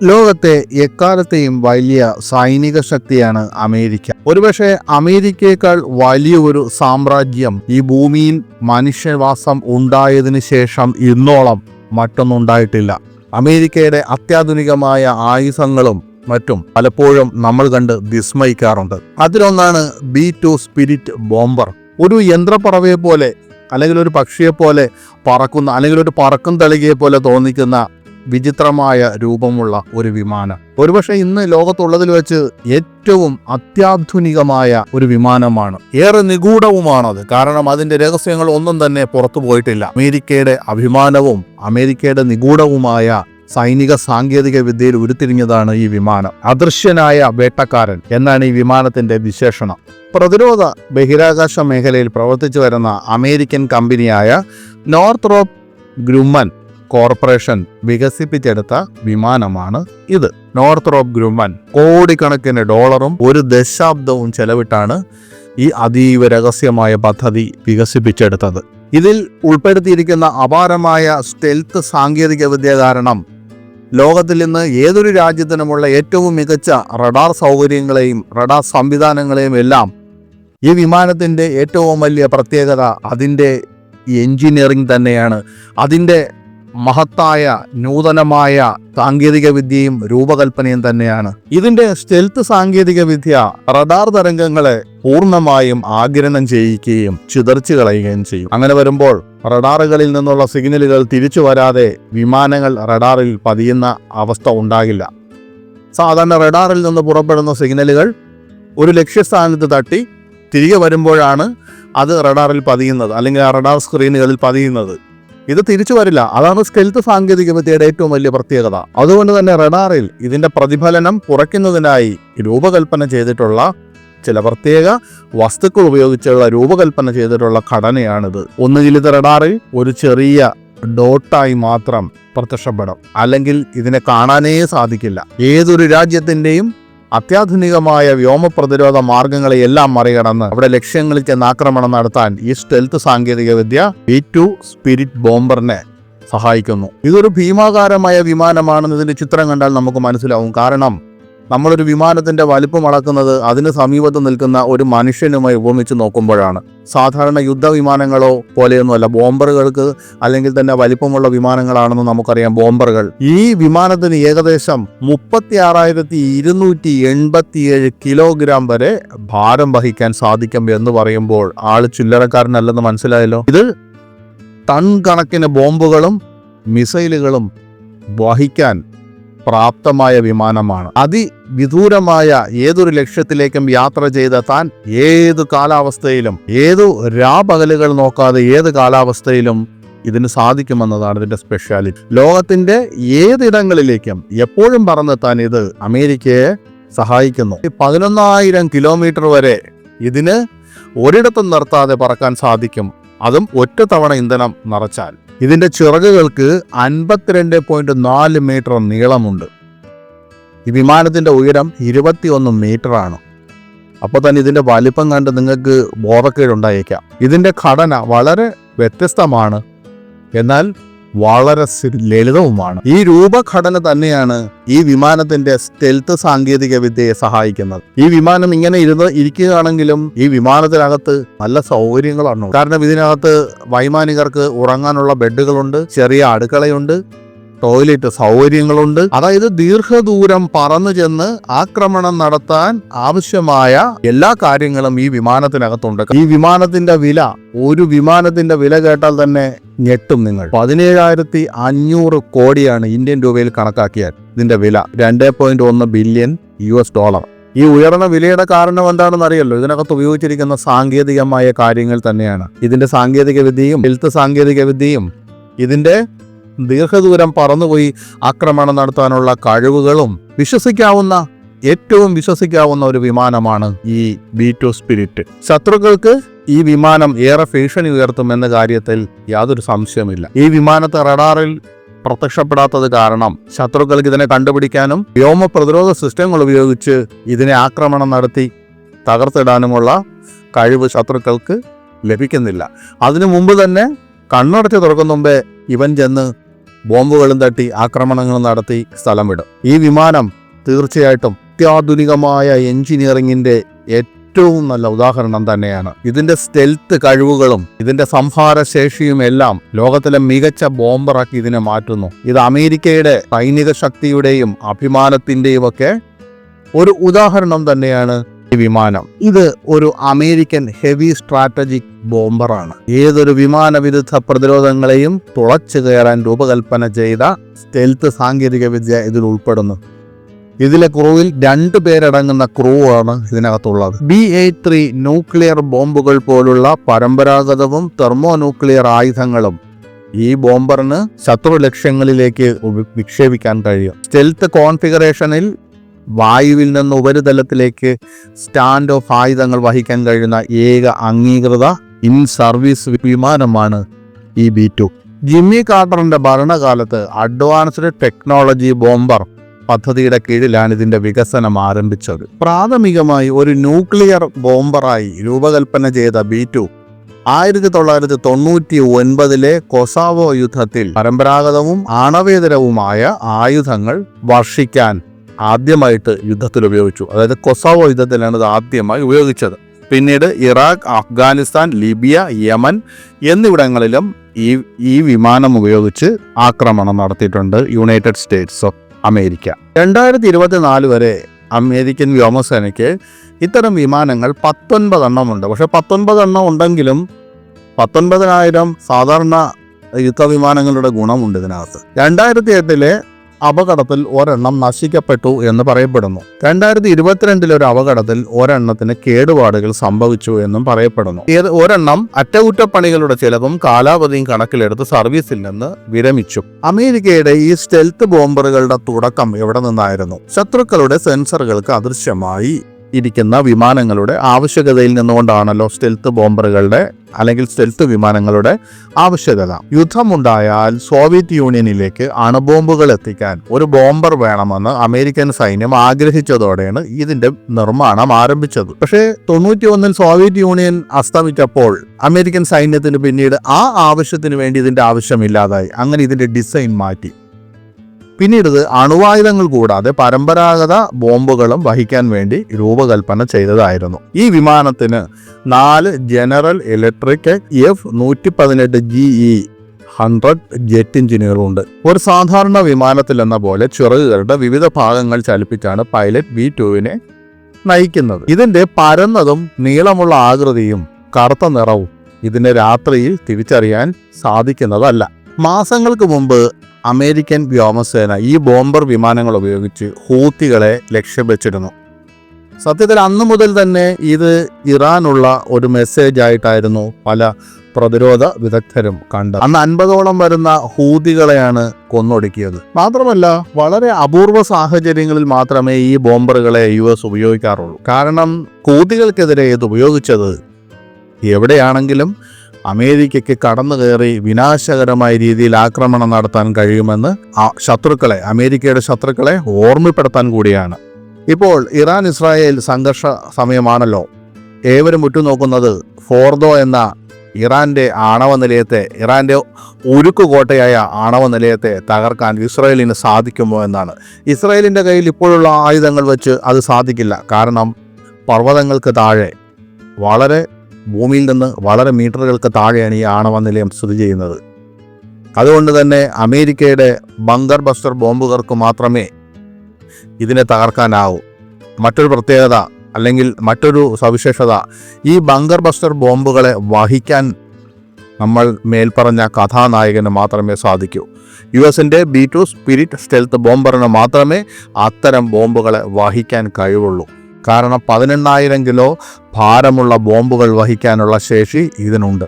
ലോകത്തെ എക്കാലത്തെയും വലിയ സൈനിക ശക്തിയാണ് അമേരിക്ക. ഒരുപക്ഷെ അമേരിക്കയേക്കാൾ വലിയൊരു സാമ്രാജ്യം ഈ ഭൂമിയിൽ മനുഷ്യവാസം ഉണ്ടായതിനു ശേഷം ഇന്നോളം മറ്റൊന്നുണ്ടായിട്ടില്ല. അമേരിക്കയുടെ അത്യാധുനികമായ ആയുധങ്ങളും മറ്റും പലപ്പോഴും നമ്മൾ കണ്ട് വിസ്മയിക്കാറുണ്ട്. അതിലൊന്നാണ് B-2 സ്പിരിറ്റ് ബോംബർ. ഒരു യന്ത്രപ്പറവയെ പോലെ അല്ലെങ്കിൽ ഒരു പക്ഷിയെ പോലെ പറക്കുന്ന അല്ലെങ്കിൽ ഒരു പറക്കും തളികയെ പോലെ തോന്നിക്കുന്ന വിചിത്രമായ രൂപമുള്ള ഒരു വിമാനം. ഒരുപക്ഷെ ഇന്ന് ലോകത്തുള്ളതിൽ വെച്ച് ഏറ്റവും അത്യാധുനികമായ ഒരു വിമാനമാണ്. ഏറെ നിഗൂഢവുമാണത്. കാരണം അതിന്റെ രഹസ്യങ്ങൾ ഒന്നും തന്നെ പുറത്തു പോയിട്ടില്ല. അമേരിക്കയുടെ അഭിമാനവും അമേരിക്കയുടെ നിഗൂഢവുമായ സൈനിക സാങ്കേതിക വിദ്യയിൽ ഉരുത്തിരിഞ്ഞതാണ് ഈ വിമാനം. അദൃശ്യനായ വേട്ടക്കാരൻ എന്നാണ് ഈ വിമാനത്തിന്റെ വിശേഷണം. പ്രതിരോധ ബഹിരാകാശ മേഖലയിൽ പ്രവർത്തിച്ചു വരുന്ന അമേരിക്കൻ കമ്പനിയായ നോർത്രോപ്പ് ഗ്രൂമൻ കോർപ്പറേഷൻ വികസിപ്പിച്ചെടുത്ത വിമാനമാണ് ഇത്. നോർത്രോപ്പ് ഗ്രൂമൻ കോടിക്കണക്കിന് ഡോളറും 1 ദശാബ്ദവും ചെലവിട്ടാണ് ഈ അതീവ രഹസ്യമായ പദ്ധതി വികസിപ്പിച്ചെടുത്തത്. ഇതിൽ ഉൾപ്പെടുത്തിയിരിക്കുന്ന അപാരമായ സ്റ്റെൽത്ത് സാങ്കേതിക വിദ്യ കാരണം ലോകത്തിൽ നിന്ന് ഏതൊരു രാജ്യത്തിനുമുള്ള ഏറ്റവും മികച്ച റഡാർ സൗകര്യങ്ങളെയും റഡാർ സംവിധാനങ്ങളെയും എല്ലാം ഈ വിമാനത്തിൻ്റെ ഏറ്റവും വലിയ പ്രത്യേകത അതിൻ്റെ എൻജിനീയറിംഗ് തന്നെയാണ്. അതിൻ്റെ മഹത്തായ നൂതനമായ സാങ്കേതിക വിദ്യയും രൂപകൽപ്പനയും തന്നെയാണ്. ഇതിന്റെ സ്റ്റെൽത്ത് സാങ്കേതിക വിദ്യ റഡാർ തരംഗങ്ങളെ പൂർണ്ണമായും ആഗിരണം ചെയ്യിക്കുകയും ചിതറിച്ചു കളയുകയും ചെയ്യും. അങ്ങനെ വരുമ്പോൾ റഡാറുകളിൽ നിന്നുള്ള സിഗ്നലുകൾ തിരിച്ചു വരാതെ വിമാനങ്ങൾ റഡാറിൽ പതിയുന്ന അവസ്ഥ ഉണ്ടാകില്ല. സാധാരണ റഡാറിൽ നിന്ന് പുറപ്പെടുന്ന സിഗ്നലുകൾ ഒരു ലക്ഷ്യസ്ഥാനത്ത് തട്ടി തിരികെ വരുമ്പോഴാണ് അത് റഡാറിൽ പതിയുന്നത്, അല്ലെങ്കിൽ ആ റഡാർ സ്ക്രീനുകളിൽ പതിയുന്നത്. ഇത് തിരിച്ചു വരില്ല. അതാണ് സ്റ്റെൽത്ത് സാങ്കേതിക വിദ്യയുടെ ഏറ്റവും വലിയ പ്രത്യേകത. അതുകൊണ്ട് തന്നെ റഡാറിൽ ഇതിന്റെ പ്രതിഫലനം കുറയ്ക്കുന്നതിനായി രൂപകൽപ്പന ചെയ്തിട്ടുള്ള ചില പ്രത്യേക വസ്തുക്കൾ ഉപയോഗിച്ചുള്ള രൂപകൽപ്പന ചെയ്തിട്ടുള്ള ഘടനയാണിത്. ഒന്നുകിൽ ഇത് റഡാറിൽ ഒരു ചെറിയ ഡോട്ടായി മാത്രം പ്രത്യക്ഷപ്പെടും, അല്ലെങ്കിൽ ഇതിനെ കാണാനേ സാധിക്കില്ല. ഏതൊരു രാജ്യത്തിന്റെയും അത്യാധുനികമായ വ്യോമ പ്രതിരോധ മാർഗങ്ങളെയെല്ലാം മറികടന്ന് അവിടെ ലക്ഷ്യങ്ങളിൽ ചെന്ന് ആക്രമണം നടത്താൻ ഈ സ്റ്റെൽത്ത് സാങ്കേതിക വിദ്യ B-2 സ്പിരിറ്റ് ബോംബറിനെ സഹായിക്കുന്നു. ഇതൊരു ഭീമാകാരമായ വിമാനമാണെന്ന് ഇതിന്റെ ചിത്രം കണ്ടാൽ നമുക്ക് മനസ്സിലാവും. കാരണം നമ്മളൊരു വിമാനത്തിന്റെ വലിപ്പം അളക്കുന്നത് അതിന് സമീപത്ത് നിൽക്കുന്ന ഒരു മനുഷ്യനുമായി ഉപമിച്ച് നോക്കുമ്പോഴാണ്. സാധാരണ യുദ്ധവിമാനങ്ങളോ പോലെയൊന്നുമല്ല ബോംബറുകൾക്ക്, അല്ലെങ്കിൽ തന്നെ വലിപ്പമുള്ള വിമാനങ്ങളാണെന്ന് നമുക്കറിയാം ബോംബറുകൾ. ഈ വിമാനത്തിന് ഏകദേശം 36,287 കിലോഗ്രാം വരെ ഭാരം വഹിക്കാൻ സാധിക്കും എന്ന് പറയുമ്പോൾ ആള് ചില്ലറക്കാരനല്ലെന്ന് മനസ്സിലായല്ലോ. ഇത് ടൺ കണക്കിന് ബോംബുകളും മിസൈലുകളും വഹിക്കാൻ പ്രാപ്തമായ വിമാനമാണ്. അതിവിദൂരമായ ഏതൊരു ലക്ഷ്യത്തിലേക്കും യാത്ര ചെയ്തെത്താൻ ഏത് കാലാവസ്ഥയിലും, ഏതു രാപകലുകൾ നോക്കാതെ ഏത് കാലാവസ്ഥയിലും ഇതിന് സാധിക്കുമെന്നതാണ് ഇതിന്റെ സ്പെഷ്യാലിറ്റി. ലോകത്തിന്റെ ഏതിടങ്ങളിലേക്കും എപ്പോഴും പറന്നെത്താൻ ഇത് അമേരിക്കയെ സഹായിക്കുന്നു. 11,000 കിലോമീറ്റർ വരെ ഇതിന് ഒരിടത്തും നിർത്താതെ പറക്കാൻ സാധിക്കും, അതും ഒറ്റ തവണ ഇന്ധനം നിറച്ചാൽ. ഇതിന്റെ ചിറകുകൾക്ക് 52.4 മീറ്റർ നീളമുണ്ട്. ഈ വിമാനത്തിന്റെ ഉയരം 21 മീറ്റർ ആണ്. അപ്പോൾ തന്നെ ഇതിന്റെ വലിപ്പം കണ്ട് നിങ്ങൾക്ക് ബോധക്കേടുണ്ടായേക്കാം. ഇതിന്റെ ഘടന വളരെ വ്യത്യസ്തമാണ്, എന്നാൽ വളരെ ലളിതവുമാണ്. ഈ രൂപഘടന തന്നെയാണ് ഈ വിമാനത്തിന്റെ സ്റ്റെൽത്ത് സാങ്കേതിക വിദ്യയെ സഹായിക്കുന്നത്. ഈ വിമാനം ഇങ്ങനെ ഇരിക്കുകയാണെങ്കിലും ഈ വിമാനത്തിനകത്ത് നല്ല സൗകര്യങ്ങളാണ്. കാരണം ഇതിനകത്ത് വൈമാനികർക്ക് ഉറങ്ങാനുള്ള ബെഡുകളുണ്ട്, ചെറിയ അടുക്കളയുണ്ട്, ടോയ്ലറ്റ് സൗകര്യങ്ങളുണ്ട്. അതായത് ദീർഘദൂരം പറന്നു ചെന്ന് ആക്രമണം നടത്താൻ ആവശ്യമായ എല്ലാ കാര്യങ്ങളും ഈ വിമാനത്തിനകത്തുണ്ട്. ഈ വിമാനത്തിന്റെ വില, ഒരു വിമാനത്തിന്റെ വില കേട്ടാൽ തന്നെ ഞെട്ടും നിങ്ങൾ. 17,500 കോടിയാണ് ഇന്ത്യൻ രൂപയിൽ കണക്കാക്കിയാൽ ഇതിന്റെ വില. 2.1 ബില്യൺ $. ഈ ഉയർന്ന വിലയുടെ കാരണം എന്താണെന്ന് അറിയല്ലോ. ഇതിനകത്ത് ഉപയോഗിച്ചിരിക്കുന്ന സാങ്കേതികമായ കാര്യങ്ങൾ തന്നെയാണ്. ഇതിന്റെ സാങ്കേതിക വിദ്യയും ഹെൽത്ത് സാങ്കേതിക വിദ്യയും ഇതിന്റെ ദീർഘദൂരം പറന്നുപോയി ആക്രമണം നടത്താനുള്ള കഴിവുകളും ഏറ്റവും വിശ്വസിക്കാവുന്ന ഒരു വിമാനമാണ് ഈ B-2 സ്പിരിറ്റ്. ശത്രുക്കൾക്ക് ഈ വിമാനം ഏറെ ഭീഷണി ഉയർത്തുമെന്ന കാര്യത്തിൽ യാതൊരു സംശയമില്ല. ഈ വിമാനത്തെ റഡാറിൽ പ്രത്യക്ഷപ്പെടാത്തത് കാരണം ശത്രുക്കൾക്ക് ഇതിനെ കണ്ടുപിടിക്കാനും വ്യോമ പ്രതിരോധ സിസ്റ്റങ്ങൾ ഉപയോഗിച്ച് ഇതിനെ ആക്രമണം നടത്തി തകർത്തിടാനുമുള്ള കഴിവ് ശത്രുക്കൾക്ക് ലഭിക്കുന്നില്ല. അതിനു മുമ്പ് തന്നെ കണ്ണടച്ച് തുറക്കും മുമ്പേ ഇവൻ ചെന്ന് ബോംബുകളും തട്ടി ആക്രമണങ്ങൾ നടത്തി സ്ഥലം വിടും. ഈ വിമാനം തീർച്ചയായിട്ടും അത്യാധുനികമായ എഞ്ചിനീയറിംഗിന്റെ ഏറ്റവും നല്ല ഉദാഹരണം തന്നെയാണ്. ഇതിന്റെ സ്റ്റെൽത്ത് കഴിവുകളും ഇതിന്റെ സംഹാരശേഷിയും എല്ലാം ലോകത്തിലെ മികച്ച ബോംബറാക്കി ഇതിനെ മാറ്റുന്നു. ഇത് അമേരിക്കയുടെ സൈനിക ശക്തിയുടെയും അഭിമാനത്തിന്റെയും ഒക്കെ ഒരു ഉദാഹരണം തന്നെയാണ് ഈ വിമാനം. ഇത് ഒരു അമേരിക്കൻ ഹെവി സ്ട്രാറ്റജിക് ബോംബറാണ്. ഏതൊരു വിമാന വിരുദ്ധ പ്രതിരോധങ്ങളെയും തുളച്ചു കയറാൻ രൂപകൽപ്പന ചെയ്ത സ്റ്റെൽത്ത് സാങ്കേതിക വിദ്യ ഇതിൽ ഉൾപ്പെടുന്നു. ഇതിലെ ക്രൂവിൽ 2 പേരടങ്ങുന്ന ക്രൂ ആണ് ഇതിനകത്തുള്ളത്. B-83 ന്യൂക്ലിയർ ബോംബുകൾ പോലുള്ള പരമ്പരാഗതവും തെർമോ ന്യൂക്ലിയർ ആയുധങ്ങളും ഈ ബോംബറിന് ശത്രു ലക്ഷ്യങ്ങളിലേക്ക് വിക്ഷേപിക്കാൻ കഴിയും. സ്റ്റെൽത്ത് കോൺഫിഗറേഷനിൽ വായുവിൽ നിന്ന് ഉപരിതലത്തിലേക്ക് സ്റ്റാൻഡ് ഓഫ് ആയുധങ്ങൾ വഹിക്കാൻ കഴിയുന്ന ഏക അംഗീകൃത ഇൻ സർവീസ് വിമാനമാണ് ഈ B-2. ജിമ്മി കാർട്ടറിന്റെ ഭരണകാലത്ത് അഡ്വാൻസ്ഡ് ടെക്നോളജി ബോംബർ പദ്ധതിയുടെ കീഴിലാണ് ഇതിന്റെ വികസനം ആരംഭിച്ചത്. പ്രാഥമികമായി ഒരു ന്യൂക്ലിയർ ബോംബറായി രൂപകൽപ്പന ചെയ്ത B-2 1999 കൊസാവോ യുദ്ധത്തിൽ പരമ്പരാഗതവും ആണവേതരവുമായ ആയുധങ്ങൾ വർഷിക്കാൻ ആദ്യമായിട്ട് യുദ്ധത്തിൽ ഉപയോഗിച്ചു. അതായത് കൊസാവോ യുദ്ധത്തിലാണ് ഇത് ആദ്യമായി ഉപയോഗിച്ചത്. പിന്നീട് ഇറാഖ്, അഫ്ഗാനിസ്ഥാൻ, ലിബിയ, യമൻ എന്നിവിടങ്ങളിലും ഈ വിമാനം ഉപയോഗിച്ച് ആക്രമണം നടത്തിയിട്ടുണ്ട് യുണൈറ്റഡ് സ്റ്റേറ്റ്സ് ഓഫ് അമേരിക്ക. 2024 വരെ അമേരിക്കൻ വ്യോമസേനയ്ക്ക് ഇത്തരം വിമാനങ്ങൾ 19 എണ്ണമുണ്ട്. പക്ഷെ 19 എണ്ണം ഉണ്ടെങ്കിലും 19,000 സാധാരണ യുദ്ധവിമാനങ്ങളുടെ ഗുണമുണ്ട് ഇതിനകത്ത്. 2008 അപകടത്തിൽ ഒരെണ്ണം നശിക്കപ്പെട്ടു എന്ന് പറയപ്പെടുന്നു. 2022 ഒരു അപകടത്തിൽ ഒരെണ്ണത്തിന് കേടുപാടുകൾ സംഭവിച്ചു എന്നും പറയപ്പെടുന്നു. ഒരെണ്ണം അറ്റകുറ്റപ്പണികളുടെ ചെലവും കാലാവധിയും കണക്കിലെടുത്ത് സർവീസിൽ നിന്ന് വിരമിച്ചു. അമേരിക്കയുടെ ഈ സ്റ്റെൽത്ത് ബോംബറുകളുടെ തുടക്കം എവിടെ നിന്നായിരുന്നു? ശത്രുക്കളുടെ സെൻസറുകൾക്ക് അദൃശ്യമായി ഇരിക്കുന്ന വിമാനങ്ങളുടെ ആവശ്യകതയിൽ നിന്നുകൊണ്ടാണല്ലോ സ്റ്റെൽത്ത് ബോംബറുകളുടെ അല്ലെങ്കിൽ സ്റ്റെൽത്ത് വിമാനങ്ങളുടെ ആവശ്യകത. യുദ്ധമുണ്ടായാൽ സോവിയറ്റ് യൂണിയനിലേക്ക് അണുബോംബുകൾ എത്തിക്കാൻ ഒരു ബോംബർ വേണമെന്ന് അമേരിക്കൻ സൈന്യം ആഗ്രഹിച്ചതോടെയാണ് ഇതിന്റെ നിർമ്മാണം ആരംഭിച്ചത്. പക്ഷേ 91 സോവിയറ്റ് യൂണിയൻ അസ്തമിച്ചപ്പോൾ അമേരിക്കൻ സൈന്യത്തിന് പിന്നീട് ആ ആവശ്യത്തിന് വേണ്ടി ഇതിന്റെ ആവശ്യമില്ലാതായി. അങ്ങനെ ഇതിന്റെ ഡിസൈൻ മാറ്റി. പിന്നീട് ഇത് അണുവായുധങ്ങൾ കൂടാതെ പരമ്പരാഗത ബോംബുകളും വഹിക്കാൻ വേണ്ടി രൂപകൽപ്പന ചെയ്തതായിരുന്നു. ഈ വിമാനത്തിന് 4 ജനറൽ ഇലക്ട്രിക് F-118GE-100 ജെറ്റ് എഞ്ചിനുകളുണ്ട്. ഒരു സാധാരണ വിമാനത്തിൽ എന്ന പോലെ ചിറകുകളുടെ വിവിധ ഭാഗങ്ങൾ ചലിപ്പിച്ചാണ് പൈലറ്റ് B-2വിനെ നയിക്കുന്നത്. ഇതിന്റെ പരന്നതും നീളമുള്ള ആകൃതിയും കറുത്ത നിറവും ഇതിനെ രാത്രിയിൽ തിരിച്ചറിയാൻ സാധിക്കുന്നതല്ല. മാസങ്ങൾക്ക് മുമ്പ് അമേരിക്കൻ വ്യോമസേന ഈ ബോംബർ വിമാനങ്ങൾ ഉപയോഗിച്ച് ഹൂത്തികളെ ലക്ഷ്യം വെച്ചിരുന്നു. സത്യത്തിൽ അന്നു മുതൽ തന്നെ ഇത് ഇറാനുള്ള ഒരു മെസ്സേജ് ആയിട്ടായിരുന്നു പല പ്രതിരോധ വിദഗ്ധരും കണ്ടത്. അന്ന് 50ഓളം വരുന്ന ഹൂതികളെയാണ് കൊന്നൊടുക്കിയത്. മാത്രമല്ല വളരെ അപൂർവ സാഹചര്യങ്ങളിൽ മാത്രമേ ഈ ബോംബറുകളെ US ഉപയോഗിക്കാറുള്ളൂ. കാരണം ഹൂതികൾക്കെതിരെ ഇത് ഉപയോഗിച്ചത് എവിടെയാണെങ്കിലും അമേരിക്കയ്ക്ക് കടന്നു കയറി വിനാശകരമായ രീതിയിൽ ആക്രമണം നടത്താൻ കഴിയുമെന്ന് അമേരിക്കയുടെ ശത്രുക്കളെ ഓർമ്മപ്പെടുത്താൻ കൂടിയാണ്. ഇപ്പോൾ ഇറാൻ ഇസ്രായേൽ സംഘർഷ സമയമാണല്ലോ. ഏവരും ഉറ്റുനോക്കുന്നത് ഫോർദോ എന്ന ഇറാന്റെ ആണവ നിലയത്തെ, ഇറാന്റെ ഉരുക്കുകോട്ടയായ ആണവ നിലയത്തെ തകർക്കാൻ ഇസ്രായേലിന് സാധിക്കുമോ എന്നാണ്. ഇസ്രായേലിൻ്റെ കയ്യിൽ ഇപ്പോഴുള്ള ആയുധങ്ങൾ വെച്ച് അത് സാധിക്കില്ല. കാരണം പർവ്വതങ്ങൾക്ക് താഴെ ഭൂമിയിൽ നിന്ന് വളരെ മീറ്ററുകൾക്ക് താഴെയാണ് ഈ ആണവ നിലയം സ്ഥിതി ചെയ്യുന്നത്. അതുകൊണ്ട് തന്നെ അമേരിക്കയുടെ ബങ്കർ ബസ്റ്റർ ബോംബുകൾക്ക് മാത്രമേ ഇതിനെ തകർക്കാനാവൂ. മറ്റൊരു പ്രത്യേകത അല്ലെങ്കിൽ മറ്റൊരു സവിശേഷത, ഈ ബങ്കർ ബസ്റ്റർ ബോംബുകളെ വഹിക്കാൻ നമ്മൾ മേൽപ്പറഞ്ഞ കഥാനായകന് മാത്രമേ സാധിക്കൂ. US-ന്റെ B-2 സ്പിരിറ്റ് സ്റ്റെൽത്ത് ബോംബറിന് മാത്രമേ അത്തരം ബോംബുകളെ വഹിക്കാൻ കഴിവുള്ളൂ. കാരണം 18,000 കിലോ ഭാരമുള്ള ബോംബുകൾ വഹിക്കാനുള്ള ശേഷി ഇതിനുണ്ട്.